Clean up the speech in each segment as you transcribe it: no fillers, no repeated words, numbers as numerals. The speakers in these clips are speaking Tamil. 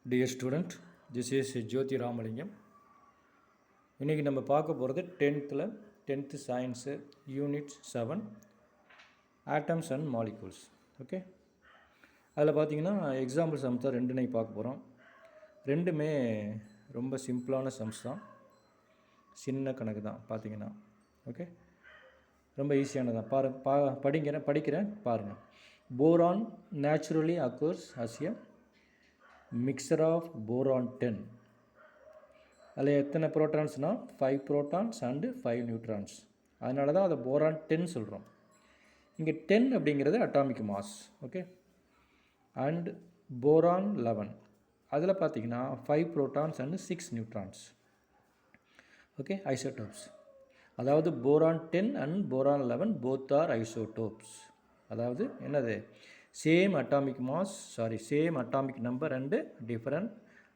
Dear student, this is Jyoti Ramalingam. இன்றைக்கி நம்ம பார்க்க போகிறது 10th science unit 7 atoms and molecules. Okay, அதில் பார்த்தீங்கன்னா எக்ஸாம்பிள் சம்ஸ் தான் ரெண்டு இன்றைக்கி பார்க்க போகிறோம். ரெண்டுமே ரொம்ப சிம்பிளான சம்ஸ் தான், சின்ன கணக்கு தான் பார்த்தீங்கன்னா. ஓகே, ரொம்ப ஈஸியானதான். படிக்கிறேன் பாருங்கள். Boron naturally occurs as a mixture of boron 10. அதில் எத்தனை ப்ரோட்டான்ஸ்னால் 5 ப்ரோட்டான்ஸ் அண்டு 5 நியூட்ரான்ஸ். அதனால தான் அதை போரான் 10 சொல்கிறோம். இங்கே 10 அப்படிங்கிறது atomic mass. Okay, and boron 11 அதில் பார்த்தீங்கன்னா 5 protons and 6 neutrons. Okay, isotopes. அதாவது boron 10 and boron 11 both are isotopes. அதாவது என்னது, same atomic number and different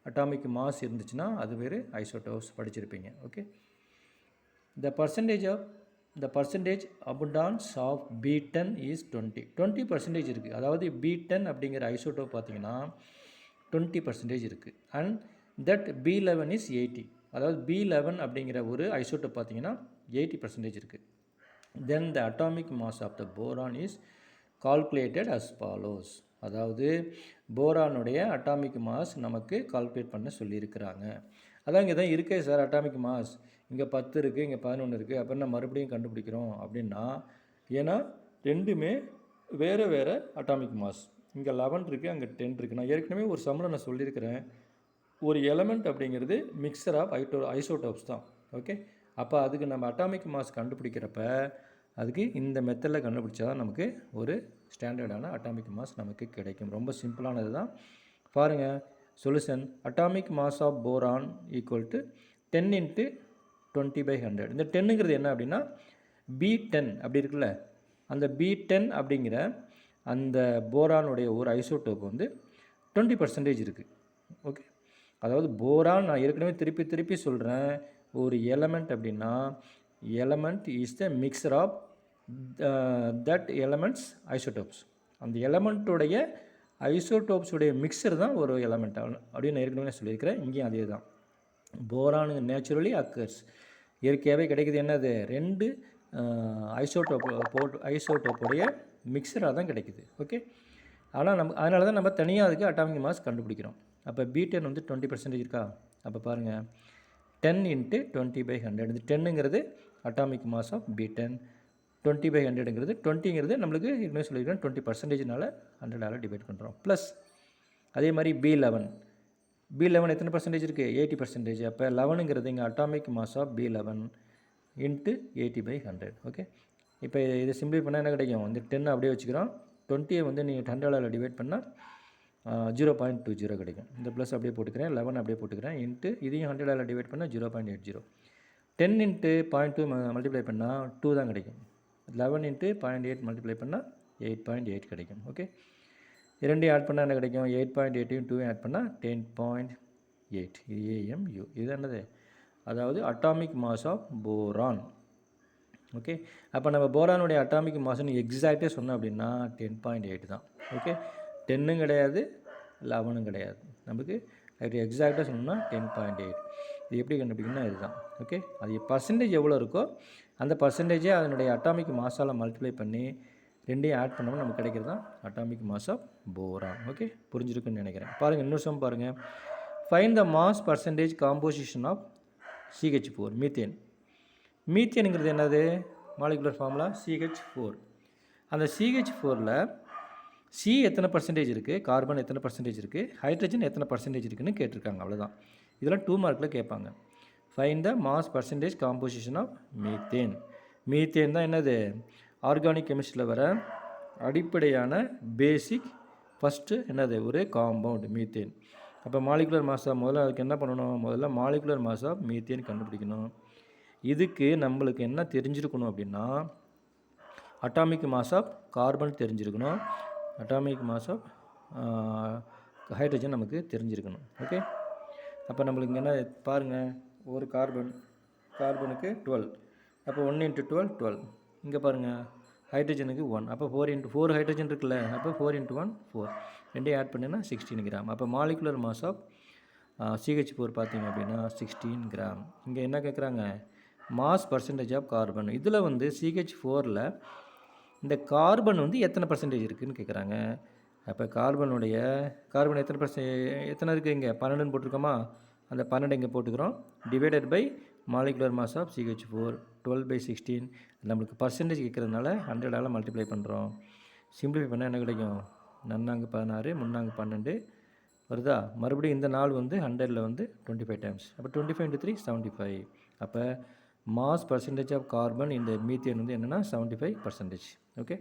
atomic mass இருந்துச்சுன்னா அது வேறு ஐசோடோப்ஸ் படிச்சிருப்பீங்க. Okay, the percentage abundance of B10 is 20% இருக்குது. அதாவது B10 அப்படிங்கிற ஐசோடோப் பார்த்தீங்கன்னா 20% இருக்குது. And that B11 is 80. அதாவது B11 அப்படிங்கிற ஒரு ஐசோடோப் பார்த்தீங்கன்னா 80% இருக்குது. Then the atomic mass of the boron is calculated as follows. அதாவது போரானுடைய அட்டாமிக் மாஸ் நமக்கு கால்குலேட் பண்ண சொல்லியிருக்கிறாங்க. அதான் இங்கே தான் இருக்கே சார் அட்டாமிக் மாஸ், இங்கே 10 இருக்குது, இங்கே 11 இருக்குது, அப்புறம் மறுபடியும் கண்டுபிடிக்கிறோம் அப்படின்னா, ஏன்னா ரெண்டுமே வேறு வேறு அட்டாமிக் மாஸ். இங்கே 11 இருக்குது, அங்கே 10 இருக்குது. நான் ஏற்கனவே ஒரு சம்மில் நான் சொல்லியிருக்கிறேன், ஒரு எலமெண்ட் அப்படிங்கிறது மிக்சர் ஆஃப் ஐசோடோப்ஸ் தான். ஓகே, அப்போ அதுக்கு நம்ம அட்டாமிக் மாஸ் கண்டுபிடிக்கிறப்ப அதுக்கு இந்த மெத்தடில் கண்டுபிடிச்சா தான் நமக்கு ஒரு ஸ்டாண்டர்டான அட்டாமிக் மாஸ் நமக்கு கிடைக்கும். ரொம்ப சிம்பிளானது தான். பாருங்கள் solution. Atomic mass of boron equal to 10 × 20/100. இந்த 10ங்கிறது என்ன அப்படின்னா B10 அப்படி இருக்குல்ல, அந்த B10 அப்படிங்கிற அந்த போரானுடைய ஒரு ஐசோடோப் வந்து 20% இருக்குது. ஓகே, அதாவது போரான் நான் ஏற்கனவே திருப்பி சொல்கிறேன், ஒரு எலமெண்ட் அப்படின்னா element is the mixture of that elements isotopes. அந்த எலமெண்ட்டுடைய ஐசோடோப்ஸுடைய மிக்சர் தான் ஒரு எலமெண்ட் அப்படின்னு ஏற்கனவே சொல்லியிருக்கிறேன். இங்கேயும் அதே தான். போரானு நேச்சுரலி அக்கர்ஸ், இயற்கையாகவே கிடைக்கிது என்னது, 2 ஐசோடோப்புடைய மிக்சராக தான் கிடைக்குது. ஓகே, ஆனால் அதனால தான் நம்ம தனியாக அதுக்கு அட்டாமிக் மாஸ் கண்டுபிடிக்கிறோம். அப்போ B10 வந்து 20% இருக்கா. அப்போ பாருங்கள் 10 × 20/100. இந்த 10ங்கிறது அட்டாமிக் மாஸ் ஆஃப் B10, 20/100ங்கிறது 20ங்கிறது நம்மளுக்கு ஏற்கனவே சொல்லியிருக்கேன் 20%னால 100ஆல் டிவைட் பண்ணுறோம். ப்ளஸ் அதே மாதிரி B11 எத்தனை பர்சன்டேஜ் இருக்குது, 80%. அப்போ 11ங்கிறது இங்கே atomic mass of B11 × 80/100. Okay, இப்போ இதை சிம்பிளை பண்ணால் என்ன கிடைக்கும், இந்த 10 அப்படியே வச்சுக்கிறோம். 20 வந்து நீங்கள் 100ஆல் டிவைட் பண்ணால் 0.20 கிடைக்கும். இந்த ப்ளஸ் அப்படியே போட்டுக்கிறேன், 11 அப்படியே போட்டுக்கிறேன், இன்ட்டு இதையும் 100ஆல் டிவைட் பண்ணால் 0.80. 10 × 0.2 மல்டிப்ளை பண்ணால் 2 தான் கிடைக்கும். 11 × 0.8 மல்டிப்ளை பண்ணால் 8.8 கிடைக்கும். ஓகே, இரண்டையும் ஆட் பண்ணால் என்ன கிடைக்கும், 8.8யும் 2யும் ஆட் பண்ணால் 10.8. இது AMU. இது என்னது, அதாவது atomic mass of boron. Okay, அப்போ நம்ம போரானுடைய அட்டாமிக் மாஸ்ன்னு எக்ஸாக்டாக சொன்னோம் அப்படின்னா 10.8 தான். ஓகே, 10ம் கிடையாது, 11ம் கிடையாது. நமக்கு அது எக்ஸாக்டாக சொன்னோம்னா 10.8. இது எப்படி கண்டுபிடிக்கணும்னா இதுதான். ஓகே, அது பர்சன்டேஜ் எவ்வளோ இருக்கோ அந்த பர்சன்டேஜே அதனுடைய அட்டாமிக் மாஸால் மல்டிப்ளை பண்ணி ரெண்டையும் ஆட் பண்ணோம்னா நமக்கு கிடைக்கிறது தான் atomic mass of boron. Okay, புரிஞ்சிருக்குன்னு நினைக்கிறேன். பாருங்கள் இன்னொரு சம் பாருங்கள். Find the mass percentage composition of CH4 methane. மீத்தேனுங்கிறது என்னது, மாலிகுலர் ஃபார்முலா CH4. அந்த CH4ல் C எத்தனை பர்சன்டேஜ் இருக்குது, கார்பன் எத்தனை பர்சன்டேஜ் இருக்குது, ஹைட்ரஜன் எத்தனை பர்சன்டேஜ் இருக்குதுன்னு கேட்டிருக்காங்க. அவ்வளோதான். இதெல்லாம் 2 மார்க்கில் கேட்பாங்க. Find the mass percentage composition of methane. Methane தான் என்னது, ஆர்கானிக் கெமிஸ்ட்ரியில் வர அடிப்படையான பேசிக் ஃபஸ்ட்டு என்னது ஒரு காம்பவுண்ட் மீத்தேன். அப்போ மாலிகுலர் மாஸ் ஆஃப் முதல்ல அதுக்கு என்ன பண்ணணும், முதல்ல மாலிகுலர் மாஸ் ஆஃப் மீத்தேன் கண்டுபிடிக்கணும். இதுக்கு நம்மளுக்கு என்ன தெரிஞ்சிருக்கணும் அப்படின்னா அட்டாமிக் மாஸ் ஆஃப் கார்பன் தெரிஞ்சிருக்கணும், அட்டாமிக் மாஸ் ஆஃப் ஹைட்ரஜன் நமக்கு தெரிஞ்சிருக்கணும். ஓகே, அப்போ நம்மளுக்கு என்ன பாருங்கள், ஒரு கார்பனுக்கு 12, அப்போ 1 × 12 12. இங்கே பாருங்கள் ஹைட்ரஜனுக்கு 1, அப்போ 4 × 4 ஹைட்ரஜன் இருக்குல்ல, அப்போ 4 × 1 4. ரெண்டையும் ஆட் பண்ணினா 16 கிராம். அப்போ மாலிகுலர் மாஸ் ஆஃப் CH4 பார்த்தீங்க அப்படின்னா 16 கிராம். இங்கே என்ன கேட்குறாங்க, மாஸ் பர்சன்டேஜ் ஆஃப் கார்பன். இதில் வந்து CH4ல் இந்த கார்பன் வந்து எத்தனை பர்சன்டேஜ் இருக்குதுன்னு கேட்குறாங்க. அப்போ கார்பன் எத்தனை இருக்குது, இங்கே 12ன்னு போட்டிருக்கோமா, அந்த 12 இங்கே போட்டுக்கிறோம். Divided by molecular mass of CH4 12/16. நம்மளுக்கு பர்சன்டேஜ் கேட்குறதுனால 100ஆல் மல்டிப்ளை பண்ணுறோம். சிம்பிளிஃபை பண்ணால் என்ன கிடைக்கும், நன்னாங்கு 16 முன்னாங்கு 12 வருதா. மறுபடியும் இந்த நாள் வந்து 100ல் வந்து 25 டைம்ஸ். அப்போ 25 × 3 75. அப்போ மாஸ் பர்சன்டேஜ் ஆஃப் கார்பன் இந்த மீத்தேன் வந்து என்னென்னா 75%. ஓகே,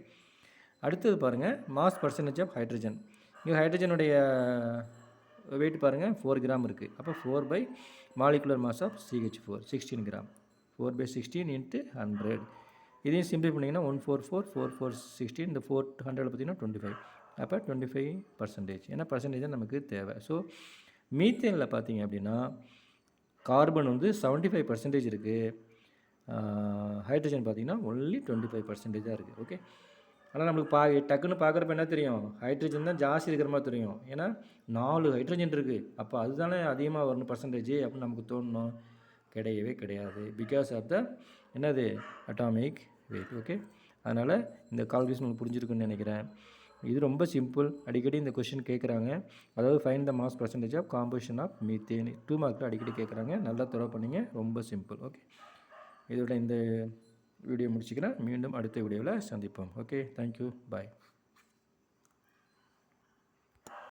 அடுத்தது பாருங்கள், மாஸ் பர்சன்டேஜ் ஆஃப் ஹைட்ரஜன். இங்கே ஹைட்ரஜனுடைய வெயிட் பாருங்கள் 4 கிராம் இருக்குது. அப்போ 4 by molecular mass of CH4 16 gram. 4/16 × 100. இதையும் சிம்பிள் பண்ணிங்கன்னா 144 இந்த 400 பார்த்திங்கன்னா 25. அப்போ 25%. ஏன்னா பர்சன்டேஜ் தான் நமக்கு தேவை. ஸோ மீத்தேனில் பார்த்தீங்க அப்படின்னா கார்பன் வந்து 75% இருக்குது, ஹைட்ரஜன் பார்த்திங்கன்னா ஒன்லி 25% தான் இருக்குது. ஓகே, ஆனால் நம்மளுக்கு டக்குன்னு பார்க்குறப்ப என்ன தெரியும், ஹைட்ரஜன் தான் ஜாஸ்தி இருக்கிற மாதிரி தெரியும். ஏன்னா 4 ஹைட்ரஜன் இருக்குது, அப்போ அதுதானே அதிகமாக வரணும் பர்சன்டேஜ் அப்படின்னு நமக்கு தோணணும். கிடையவே கிடையாது. பிகாஸ் ஆஃப் த என்னது அட்டாமிக் வெயிட். ஓகே, அதனால் இந்த கால்குலேஷன் உங்களுக்கு புரிஞ்சிருக்குன்னு நினைக்கிறேன். இது ரொம்ப சிம்பிள். அடிக்கடி இந்த கொஷின் கேட்குறாங்க. அதாவது find the mass percentage of composition of methane 2 மார்க்கில் அடிக்கடி கேட்குறாங்க. நல்லா தரவு பண்ணிங்க, ரொம்ப சிம்பிள். ஓகே, இதோட இந்த வீடியோ முடிச்சுக்கிறேன். மீண்டும் அடுத்த வீடியோவில் சந்திப்போம். ஓகே, தேங்க்யூ, பாய்.